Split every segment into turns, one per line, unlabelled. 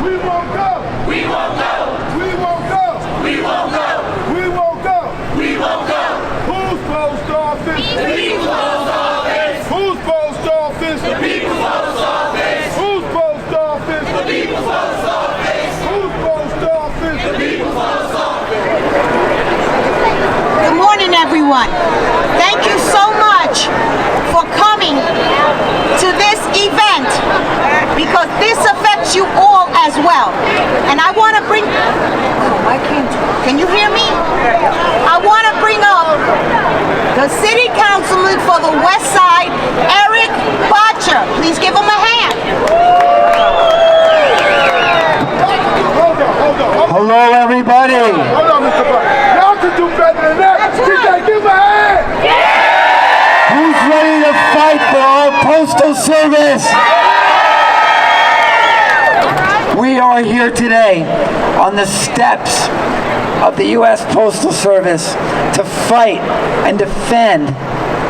We won't go.
We won't go.
We won't go.
We won't go.
We won't go.
We won't go.
Whose post office?
The people's post office.
Whose post office?
The people's post office.
Whose post office?
The people's post office.
Whose post office?
The people's post office.
Good morning, everyone. Thank you so much for coming to this event, because this affects you all as well. And I want to bring... Oh, I can't... Can you hear me? I want to bring up the City Councilman for the West Side, Eric Botcher. Please give him a hand.
Hold on.
Hello, everybody.
Hold on, Mr. Butler. Y'all can do better than that. Give him a hand.
Who's ready to fight for our Postal Service? We are here today on the steps of the U.S. Postal Service to fight and defend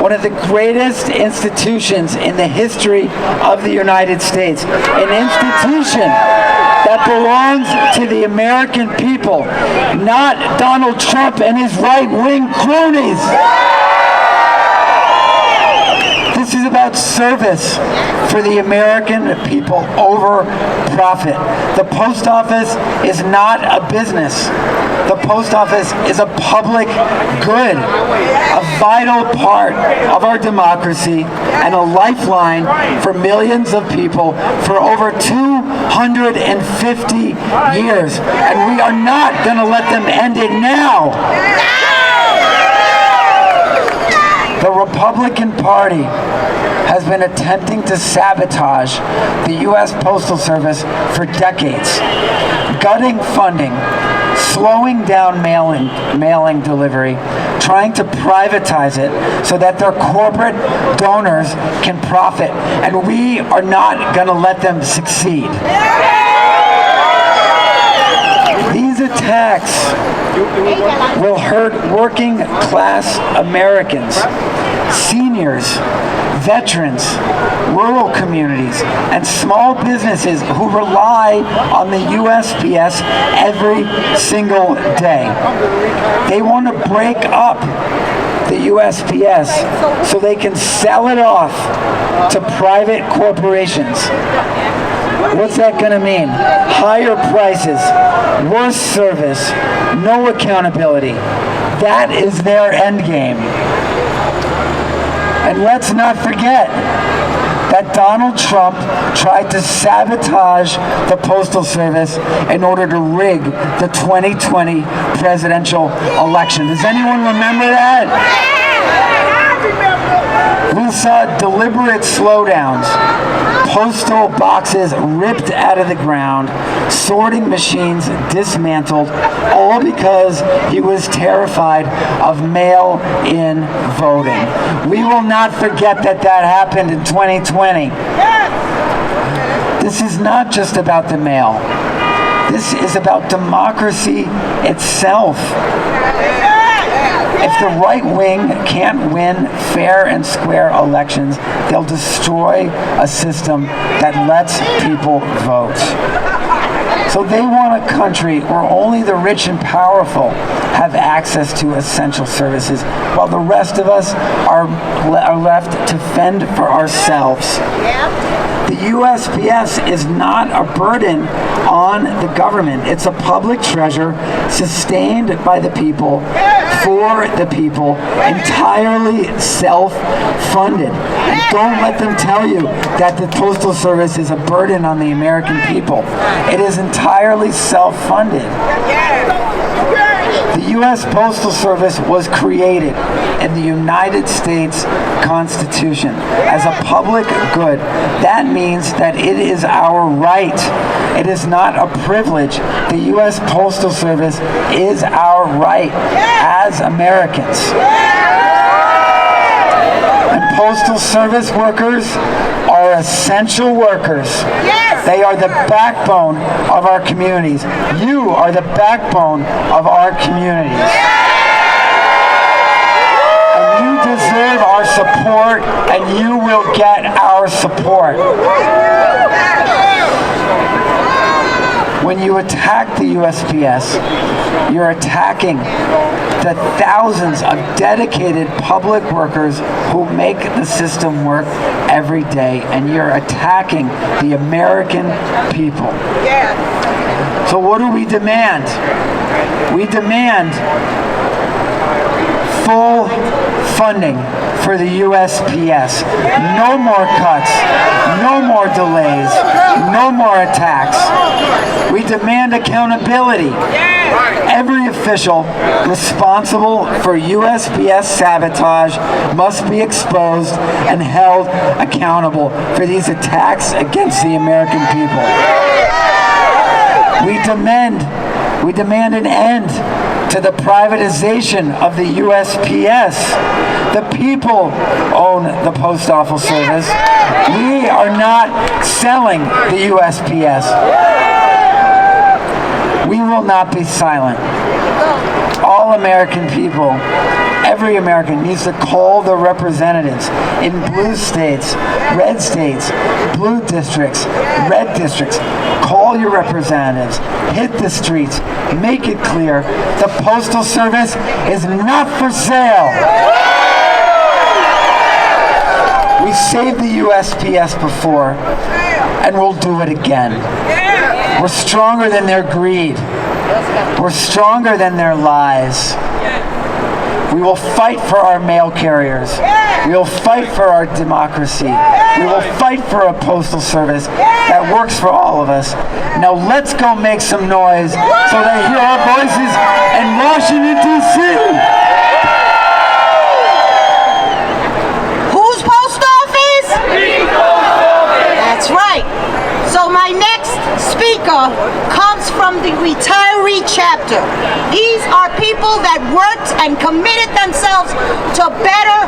one of the greatest institutions in the history of the United States. An institution that belongs to the American people, not Donald Trump and his right-wing cronies. This is about service for the American people over profit. The post office is not a business. The post office is a public good, a vital part of our democracy, and a lifeline for millions of people for over 250 years. And we are not going to let them end it now. The Republican Party has been attempting to sabotage the U.S. Postal Service for decades, gutting funding, slowing down mailing delivery, trying to privatize it so that their corporate donors can profit, and we are not going to let them succeed. These attacks will hurt working class Americans, seniors, veterans, rural communities, and small businesses who rely on the USPS every single day. They want to break up the USPS so they can sell it off to private corporations. What's that going to mean? Higher prices, worse service, no accountability. That is their end game. And let's not forget that Donald Trump tried to sabotage the Postal Service in order to rig the 2020 presidential election. Does anyone remember that? We saw deliberate slowdowns, postal boxes ripped out of the ground, sorting machines dismantled, all because he was terrified of mail-in voting. We will not forget that happened in 2020. This is not just about the mail. This is about democracy itself. If the right wing can't win fair and square elections, they'll destroy a system that lets people vote. So they want a country where only the rich and powerful have access to essential services, while the rest of us are left to fend for ourselves. The USPS is not a burden on the government. It's a public treasure sustained by the people, for the people, entirely self-funded. And don't let them tell you that the Postal Service is a burden on the American people. It is entirely self-funded. The U.S. Postal Service was created in the United States Constitution as a public good. That means that it is our right. It is not a privilege. The U.S. Postal Service is our right as Americans. And Postal Service workers are essential workers. They are the backbone of our communities. You are the backbone of our communities. And you deserve our support, and you will get our support. When you attack the USPS, you're attacking the thousands of dedicated public workers who make the system work every day, and you're attacking the American people. So what do we demand? We demand full funding for the USPS. No more cuts, no more delays, no more attacks. We demand accountability. Every official responsible for USPS sabotage must be exposed and held accountable for these attacks against the American people. We demand an end to the privatization of the USPS. The people own the Post Office Service. We are not selling the USPS. We will not be silent. All American people, every American needs to call their representatives in blue states, blue districts, red districts. Call your representatives, hit the streets, make it clear the Postal Service is not for sale. We saved the USPS before, and we'll do it again. We're stronger than their greed. We're stronger than their lies. We will fight for our mail carriers. We will fight for our democracy. We will fight for a postal service that works for all of us. Now let's go make some noise so they hear our voices in Washington, D.C.
Whose post office? That's right. So my next speaker comes from the retiree chapter. These are people that worked and committed themselves to better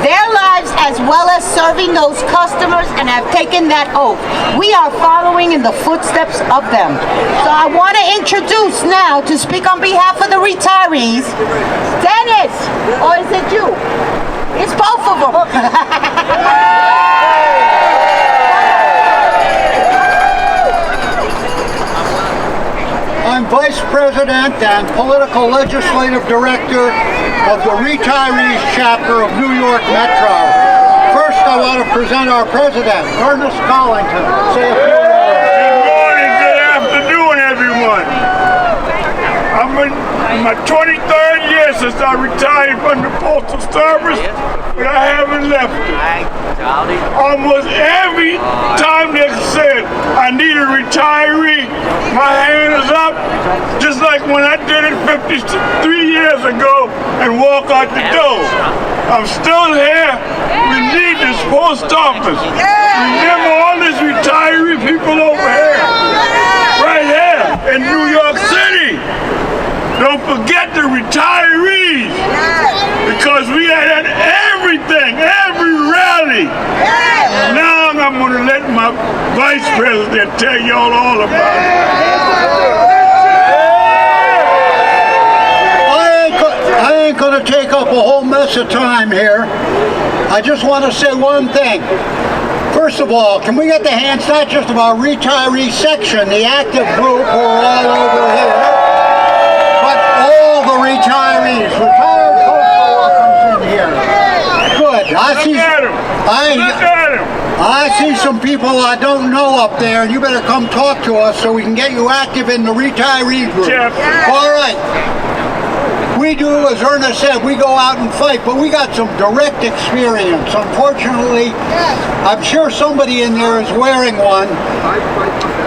their lives as well as serving those customers and have taken that oath. We are following in the footsteps of them. So I want to introduce now to speak on behalf of the retirees, Dennis, or is it you? It's both of them.
I'm Vice President and Political Legislative Director of the Retirees Chapter of New York Metro. First, I want to present our President, Ernest Collington. Say a few words.
Good morning, good afternoon, everyone. I'm in my 23rd year since I retired from the Postal Service, but I haven't left it. Almost every time they said I need a retiree, my hand is up, just like when I did it 53 years ago and walk out the door. I'm still here. We need this post office. Remember all these retiree people over here, right here in New York City. Don't forget the retirees, because we had everything, every rally. Now I'm going to let my Vice President tell y'all all about it.
I ain't going to take up a whole mess of time here. I just want to say one thing. First of all, can we get the hands not just of our retiree section, the active group who are all over here, but all the retirees, retired postal workers in here. Good. I see some people I don't know up there, and you better come talk to us so we can get you active in the retiree group. All right. We do, as Ernest said, we go out and fight, but we got some direct experience. Unfortunately, I'm sure somebody in there is wearing one.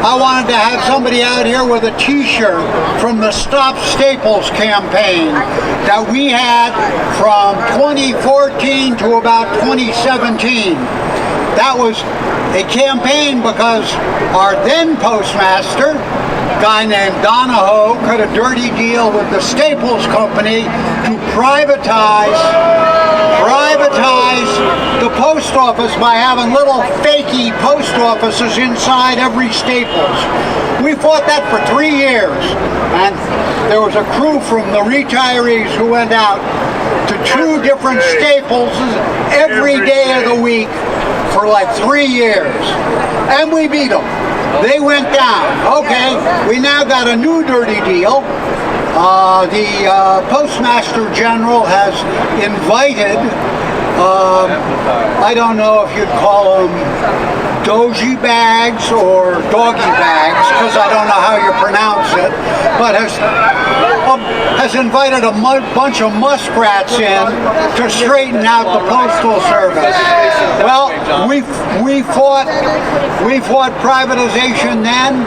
I wanted to have somebody out here with a t-shirt from the Stop Staples campaign that we had from 2014 to about 2017. That was a campaign because our then postmaster, a guy named Donahoe, cut a dirty deal with the Staples Company to privatize the post office by having little fakey post offices inside every Staples. We fought that for 3 years, and there was a crew from the retirees who went out to 2 different Staples every day of the week for like 3 years, and we beat them. They went down. Okay, we now got a new dirty deal. The Postmaster General has invited, I don't know if you'd call them D.O.G.E bags or doggy bags, because I don't know how you pronounce it, but has invited a bunch of muskrats in to straighten out the Postal Service. Well, we fought privatization then,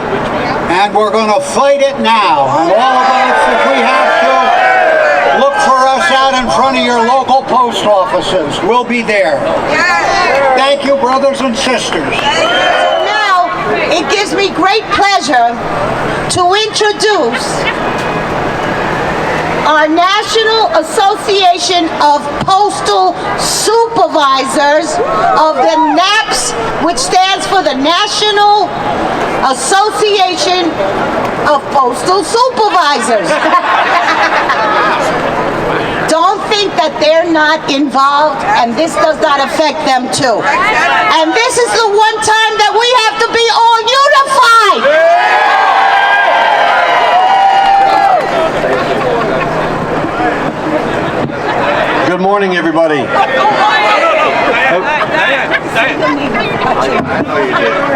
and we're going to fight it now. And all of us, if we have to, look for us out in front of your local post offices. We'll be there. Thank you, brothers and sisters.
Now, it gives me great pleasure to introduce our National Association of Postal Supervisors of the NAPS, which stands for the National Association of Postal Supervisors. Don't think that they're not involved and this does not affect them too. And this is the one time that we have to be all unified.
Good morning, everybody.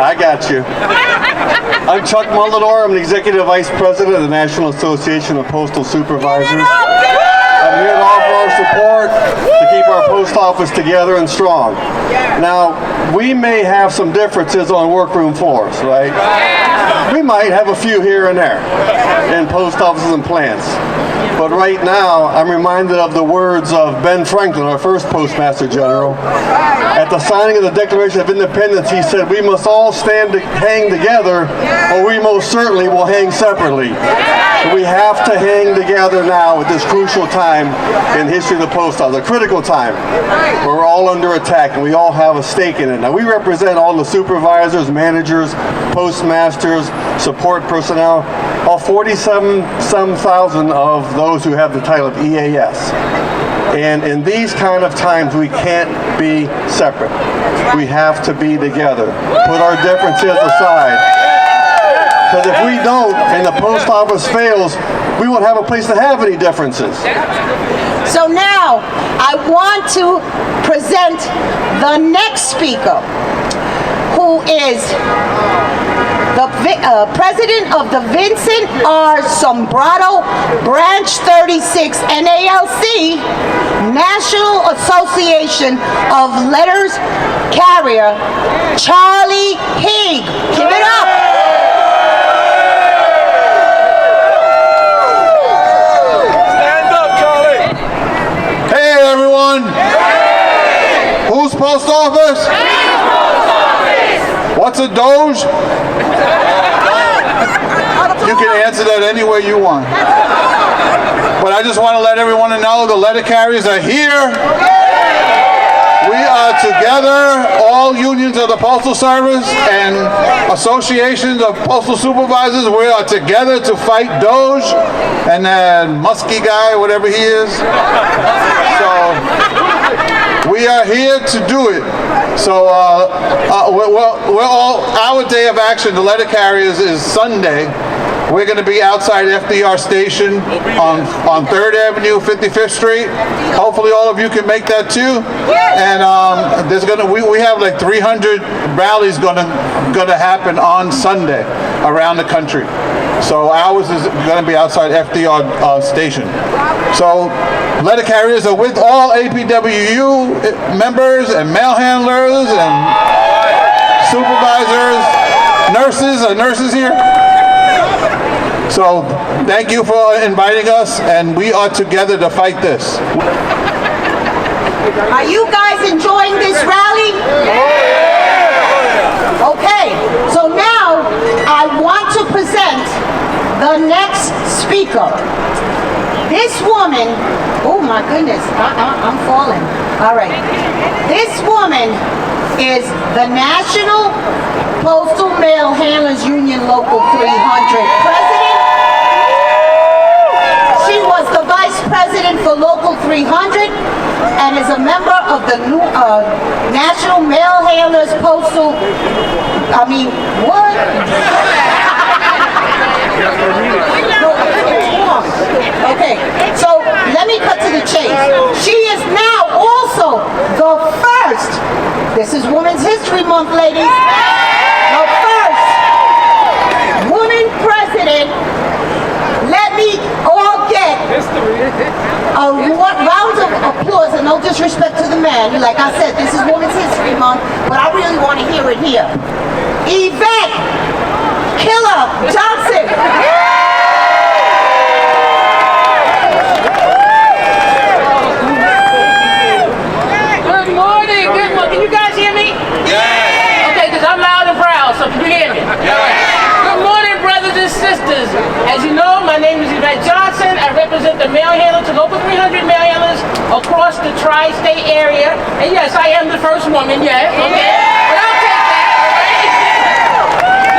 I got you. I'm Chuck Mullador. I'm the Executive Vice President of the National Association of Postal Supervisors. I'm here to offer our support to keep our post office together and strong. Now, we may have some differences on workroom floors, right? We might have a few here and there in post offices and plants. But right now, I'm reminded of the words of Ben Franklin, our first Postmaster General. At the signing of the Declaration of Independence, he said, "We must all hang together, or we most certainly will hang separately." So we have to hang together now at this crucial time in history of the post office, a critical time where we're all under attack and we all have a stake in it. Now, we represent all the supervisors, managers, postmasters, support personnel, all 47,000 of those who have the title of EAS. And in these kind of times, we can't be separate. We have to be together. Put our differences aside. Because if we don't, and the post office fails, we won't have a place to have any differences.
So now, I want to present the next speaker, who is the president of the Vincent R. Sombrado Branch 36 NALC, National Association of Letters Carrier, Charlie Higg. Give it up.
Stand up, Charlie. Hey, everyone. Whose post office? What's a Doge? You can answer that any way you want. But I just want to let everyone know the letter carriers are here. We are together, all unions of the Postal Service and associations of postal supervisors. We are together to fight D.O.G.E and that Musk D.O.G.E guy, whatever he is. So we are here to do it. So we're all, our day of action, the letter carriers, is Sunday. We're going to be outside FDR Station on 3rd Avenue, 55th Street. Hopefully all of you can make that too. And there's we have like 300 rallies going to happen on Sunday around the country. So ours is going to be outside FDR Station. So letter carriers are with all APWU members and mail handlers and supervisors, nurses. Are nurses here? So thank you for inviting us, and we are together to fight this.
Are you guys enjoying this rally? Okay, so now I want to present the next speaker. This woman, oh my goodness, I'm falling. All right. This woman is the National Postal Mail Handlers Union Local 300 president. She was the vice president for Local 300. and is a member of the National Mail Handlers Postal, what? Okay, so let me cut to the chase. She is now also the first, this is Women's History Month, ladies, the first woman president. Let me all get a round of applause, and no disrespect to the man. Like I said, this is Women's History Month, but I really want to hear it here. Yvette Killer Johnson.
Good morning. Can you guys hear me? Yes. Okay, because I'm loud and proud, so can you hear me? Yes. Good morning, brothers and sisters. As you know, my name is Yvette Johnson. I represent the mail handlers, the local 300 mail handlers across the tri-state area. And yes, I am the first woman, yes. Okay. But I'll take that, all right?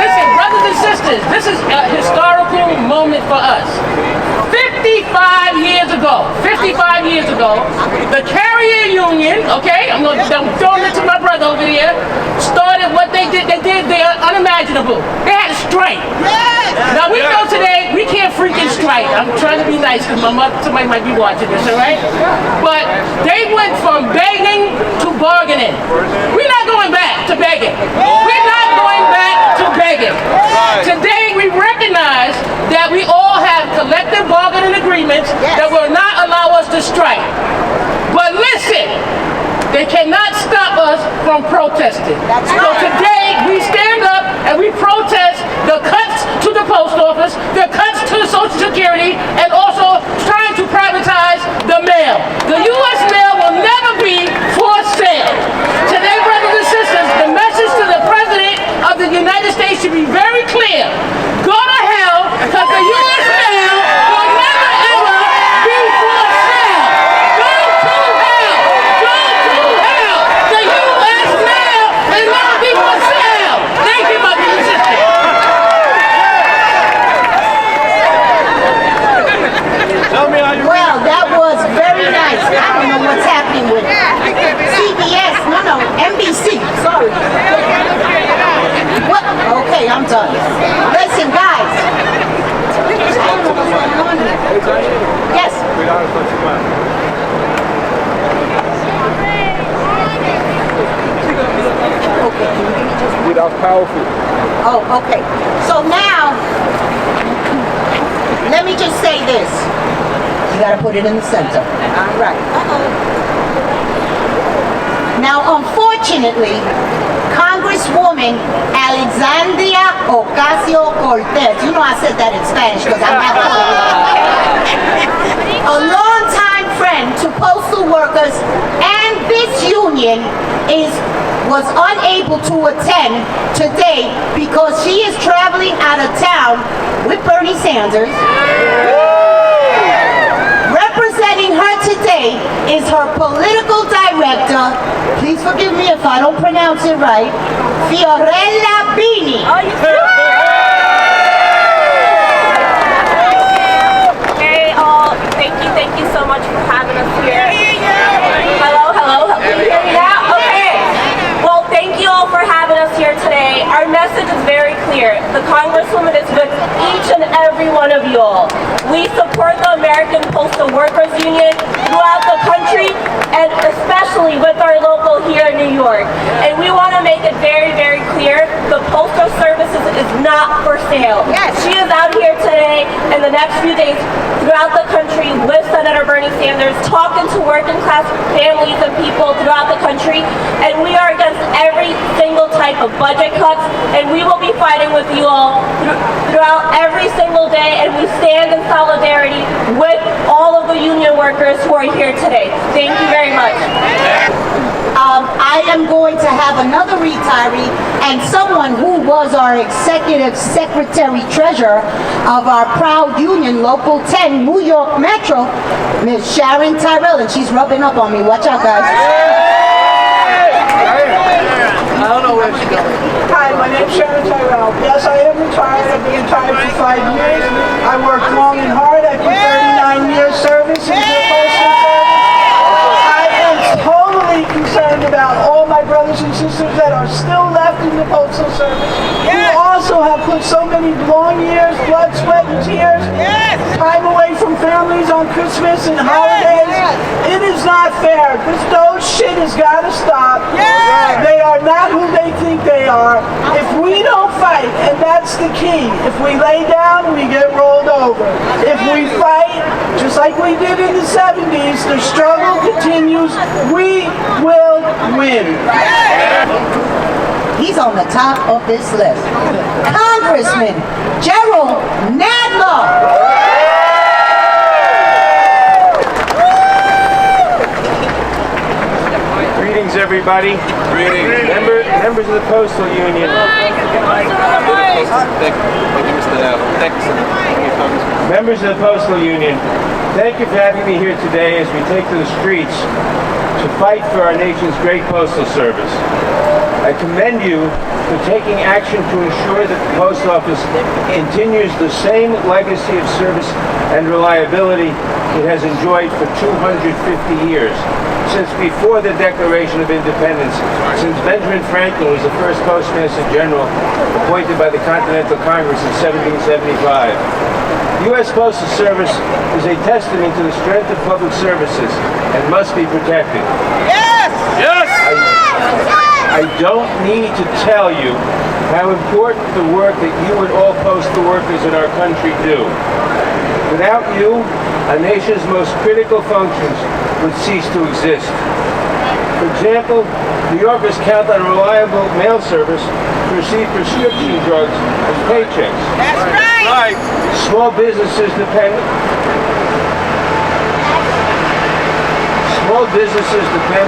Listen, brothers and sisters, this is a historical moment for us. 55 years ago, the carrier union, okay, I'm throwing it to my brother over here, started what they did. They did the unimaginable. They had a strike. Now we know today we can't freaking strike. I'm trying to be nice because somebody might be watching this, all right? But they went from begging to bargaining. We're not going back to begging. We're not going back to begging. Today we recognize that we all have collective bargaining agreements that will not allow us to strike. But listen, they cannot stop us from protesting. So today we stand up and we protest the cuts to the post office, the cuts to Social Security, and also trying to privatize the mail. The U.S. mail will never be for sale. Today, brothers and sisters, the message to the President of the United States should be very clear. Go to hell, because the U.S. mail will never ever be for sale. Go to hell. Go to hell. The U.S. mail will never be for sale. Thank you, brothers and sisters.
Well, that was very nice. I don't know what's happening with CBS. No, NBC. Sorry. What? Okay, I'm done. Listen, guys. I don't know what's going on here. Yes. Okay.
That was powerful.
Oh, okay. So now, let me just say this. You gotta put it in the center. All right. Now, unfortunately, Congresswoman Alexandria Ocasio-Cortez, you know I said that in Spanish because I'm having a longtime friend to postal workers, and this union was unable to attend today because she is traveling out of town with Bernie Sanders. Representing her today is her political director, please forgive me if I don't pronounce it right, Fiorella Bini.
Hey all, thank you so much for having us here. Hello, can you hear me now? Okay. Well, thank you all for having us here today. Our message is very clear. The Congresswoman is with each and every one of you all. We support the American Postal Workers Union throughout the country, and especially with our local here in New York. And we want to make it very, very clear, the Postal Service is not for sale.
Yes.
She is out here today in the next few days throughout the country with Senator Bernie Sanders, talking to working class families and people throughout the country. And we are against every single type of budget cuts, and we will be fighting with you all throughout every single day, and we stand in solidarity with all of the union workers who are here today. Thank you very much.
I am going to have another retiree and someone who was our executive secretary treasurer of our proud union, Local 10, New York Metro, Ms. Sharon Tyrell, and she's rubbing up on me. Watch out, guys.
I don't know where she's going. Hi, my name's Sharon Tyrell. Yes, I am retired. I've been retired for 5 years. I worked long and hard. I put 39 years service in the Postal Service. I Postal Service, who also have put so many long years, blood, sweat, and tears, time away from families on Christmas and holidays. It is not fair. This DOGE shit has got to stop. They are not who they think they are. If we don't fight, and that's the key, if we lay down, we get rolled over. If we fight, just like we did in the 70s, the struggle continues. We will win.
He's on the top of this list. Congressman Gerald Nadler.
Greetings, everybody. Greetings. Members of the Postal Union. Members of the Postal Union, thank you for having me here today as we take to the streets to fight for our nation's great Postal Service. I commend you for taking action to ensure that the Post Office continues the same legacy of service and reliability it has enjoyed for 250 years. Since before the Declaration of Independence, since Benjamin Franklin was the first Postmaster General appointed by the Continental Congress in 1775. The U.S. Postal Service is a testament to the strength of public services and must be protected.
Yes!
Yes! I don't need to tell you how important the work that you and all postal workers in our country do. Without you, our nation's most critical functions would cease to exist. For example, New Yorkers count on reliable mail service to receive prescription drugs and paychecks.
That's right!
Small businesses depend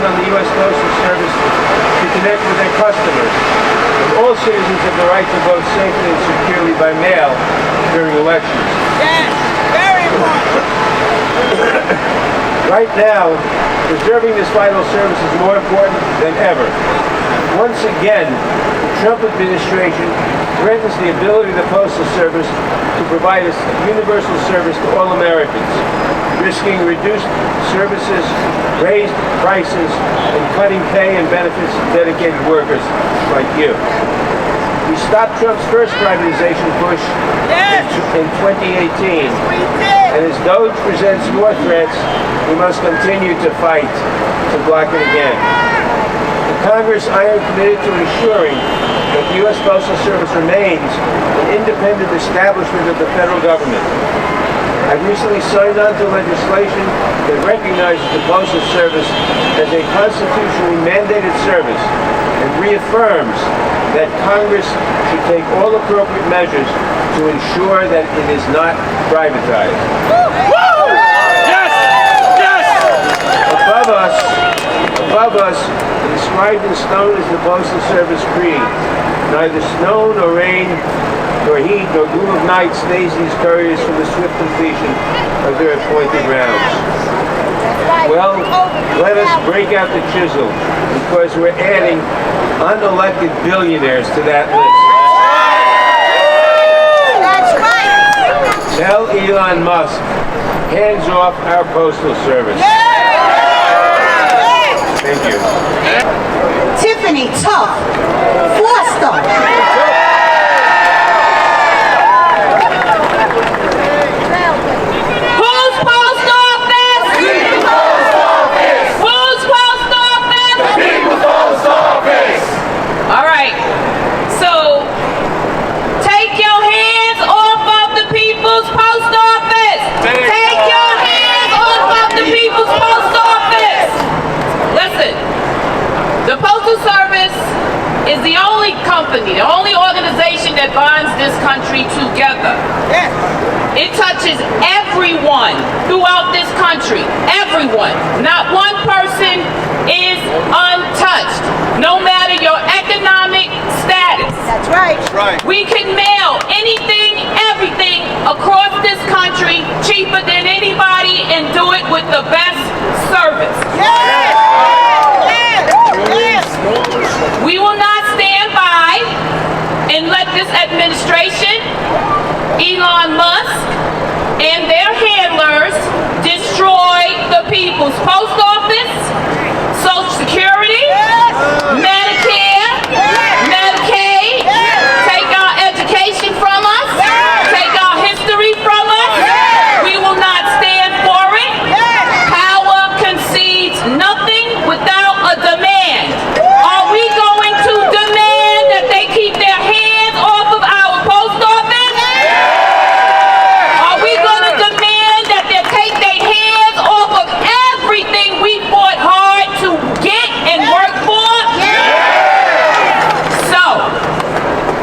on the U.S. Postal Service to connect with their customers. And all citizens have the right to vote safely and securely by mail during elections.
Yes! Very important!
Right now, preserving this vital service is more important than ever. Once again, the Trump administration threatens the ability of the Postal Service to provide a universal service to all Americans, risking reduced services, raised prices, and cutting pay and benefits to dedicated workers like you. We stopped Trump's first privatization push in 2018. And as DOGE presents more threats, we must continue to fight to block it again. In Congress, I am committed to ensuring that the U.S. Postal Service remains an independent establishment of the federal government. I recently signed on to legislation that recognizes the Postal Service as a constitutionally mandated service and reaffirms that Congress should take all appropriate measures to ensure that it is not privatized.
Yes! Yes!
Above us, inscribed in stone is the Postal Service creed. Neither snow nor rain, nor heat, nor gloom of night stays these couriers from the swift completion of their appointed rounds. Well, let us break out the chisel, because we're adding unelected billionaires to that list.
That's right.
Tell Elon Musk, hands off our Postal Service. Thank you.
Tiffany Tough Foster.
All right, so take your hands off of the People's Post Office. Take your hands off of the People's Post Office. Listen, the Postal Service is the only company, the only organization that binds this country together. It touches everyone throughout this country. Everyone. Not one person is untouched, no matter your economic status.
That's right.
We can mail anything, everything across this country cheaper than anybody and do it with the best service. We will not stand by and let this administration, Elon Musk, and their handlers destroy the People's Post Office, Social Security, Medicare, Medicaid,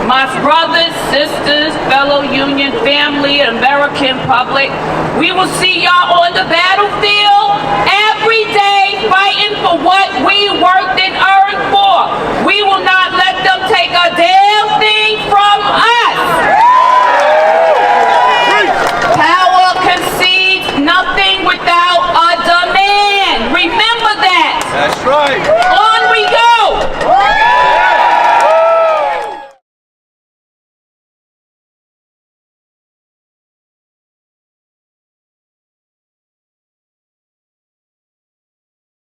My brothers, sisters, fellow Union family, American public, we will see y'all on the battlefield every day fighting for what we worked and earned for. We will not let them take a damn thing from